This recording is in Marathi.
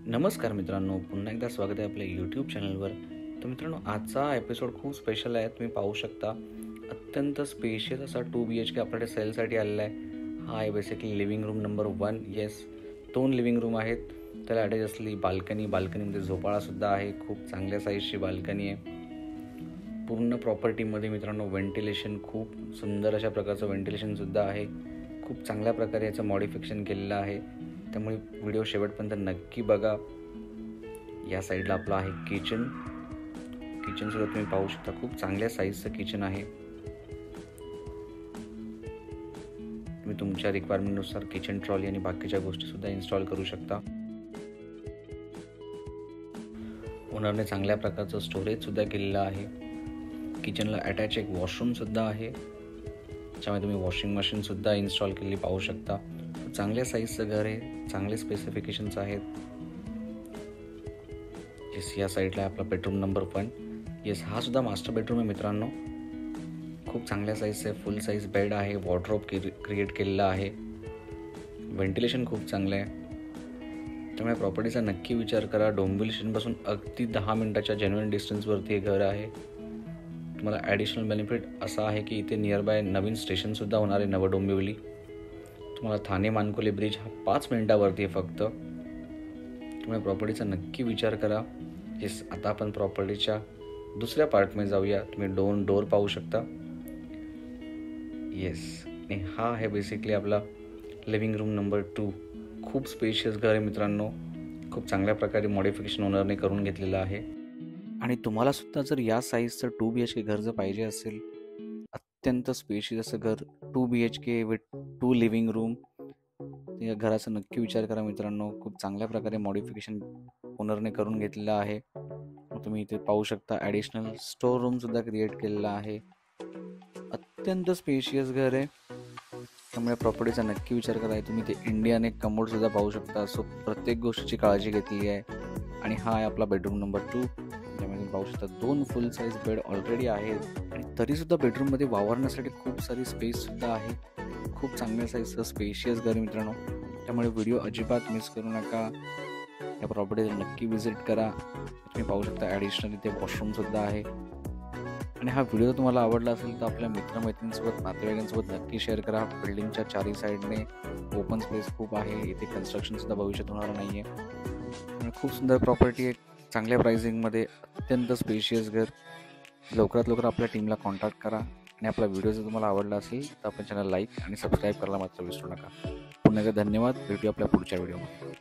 नमस्कार मित्रांनो, पुन्हा एकदा स्वागत आहे आपल्या यूट्यूब चॅनलवर. तर मित्रांनो, आजचा एपिसोड खूप स्पेशल आहे. तुम्ही पाहू शकता अत्यंत स्पेशियस असा 2 BHK आपल्याकडे सेलसाठी आलेला आहे. हा आहे basically living room number 1. Yes, 2 living room आहेत. त्याला अटॅच असलेली बाल्कनीमध्ये झोपाळासुद्धा आहे. खूप चांगल्या साईजची बाल्कनी आहे. पूर्ण प्रॉपर्टीमध्ये मित्रांनो व्हेंटिलेशन, खूप सुंदर अशा प्रकारचं व्हेंटिलेशनसुद्धा आहे. खूप चांगल्या प्रकारे याचं मॉडिफिकेशन केलेलं आहे. त्यामुळे व्हिडिओ शेवटपर्यंत नक्की बघा. या साईडला आपलं आहे किचनसुद्धा तुम्ही पाहू शकता. खूप चांगल्या साईजचं किचन आहे. तुम्ही तुमच्या रिक्वायरमेंटनुसार किचन ट्रॉली आणि बाकीच्या गोष्टीसुद्धा इन्स्टॉल करू शकता. ओनरने चांगल्या प्रकारचं स्टोरेजसुद्धा केलेलं आहे. किचनला अटॅच एक वॉशरूमसुद्धा आहे, त्याच्यामध्ये तुम्ही वॉशिंग मशीनसुद्धा इन्स्टॉल केलेली पाहू शकता. चांगल्या साईजचं घर आहे, चांगले स्पेसिफिकेशन्स आहेत. येस, या साईडला आहे आपला बेडरूम नंबर 1. येस, हा सुद्धा मास्टर बेडरूम आहे मित्रांनो. खूप चांगल्या साईजचं आहे. फुल साईज बेड आहे. वॉर्डरोब क्रिएट केलेला आहे. व्हेंटिलेशन खूप चांगलं आहे. त्यामुळे प्रॉपर्टीचा नक्की विचार करा. डोंबिवली स्टेशनपासून अगदी 10 मिनिटाच्या जेन्युइन डिस्टन्सवरती हे घर आहे. तुम्हाला ॲडिशनल बेनिफिट असा आहे की इथे नियर बाय नवीन स्टेशनसुद्धा होणार आहे, नवं डोंबिवली. तुम्हाला ठाणे मानकोली ब्रिज हा 5 मिनिटावरती आहे फक्त. त्यामुळे प्रॉपर्टीचा नक्की विचार करा. येस, आता आपण प्रॉपर्टीच्या दुसऱ्या पार्टमध्ये जाऊया. तुम्ही डोर पाहू शकता. येस, आणि हा आहे बेसिकली आपला लिव्हिंग रूम नंबर 2. खूप स्पेशियस घर आहे मित्रांनो. खूप चांगल्या प्रकारे मॉडिफिकेशन ओनरने करून घेतलेलं आहे. आणि तुम्हाला सुद्धा जर या साईजचं 2 BHK घर जर पाहिजे असेल, अत्यंत स्पेशियस असं घर, 2 BHK विथ 2 लिव्हिंग रूम, या घराचा नक्की विचार करा मित्रांनो. खूप चांगल्या प्रकारे मॉडिफिकेशन ओनरने करून घेतलेलं आहे. तुम्ही इथे पाहू शकता ॲडिशनल स्टोर रूमसुद्धा क्रिएट केलेला आहे. अत्यंत स्पेशियस घर आहे. त्यामुळे प्रॉपर्टीचा नक्की विचार करा. तुम्ही ते इंडियन एक कमोडसुद्धा पाहू शकता. सो प्रत्येक गोष्टीची काळजी घेतलेली आहे. आणि हा आहे आपला बेडरूम नंबर 2. त्यामध्ये तुम्ही पाहू शकता 2 फुल साईज बेड ऑलरेडी आहेत. आणि तरीसुद्धा बेडरूममध्ये वावरण्यासाठी खूप सारी स्पेससुद्धा आहे. खूप चांगल्या साईजचं स्पेशियस घर मित्रांनो. त्यामुळे व्हिडिओ अजिबात मिस करू नका. या प्रॉपर्टीला नक्की व्हिजिट करा. तुम्ही पाहू शकता ॲडिशनल इथे वॉशरूमसुद्धा आहे. आणि हा व्हिडिओ तुम्हाला आवडला असेल तर आपल्या मित्रमैत्रिणींसोबत, नातेवाईकांसोबत नक्की शेअर करा. बिल्डिंगच्या चारही साईडने ओपन स्पेस खूप आहे. इथे कन्स्ट्रक्शनसुद्धा भविष्यात होणार नाही आहे. खूप सुंदर प्रॉपर्टी आहे, चांगल्या प्राइसिंगमध्ये, अत्यंत स्पेशियस घर. लवकरात लवकर आपल्या टीमला कॉन्टॅक्ट करा. आणि आपला व्हिडिओ जर तुम्हाला आवडला असेल तर आपण चॅनल लाईक आणि सबस्क्राईब करायला मात्र विसरू नका. पुन्हा एकदा धन्यवाद. भेटूया आपल्या पुढच्या व्हिडिओमध्ये.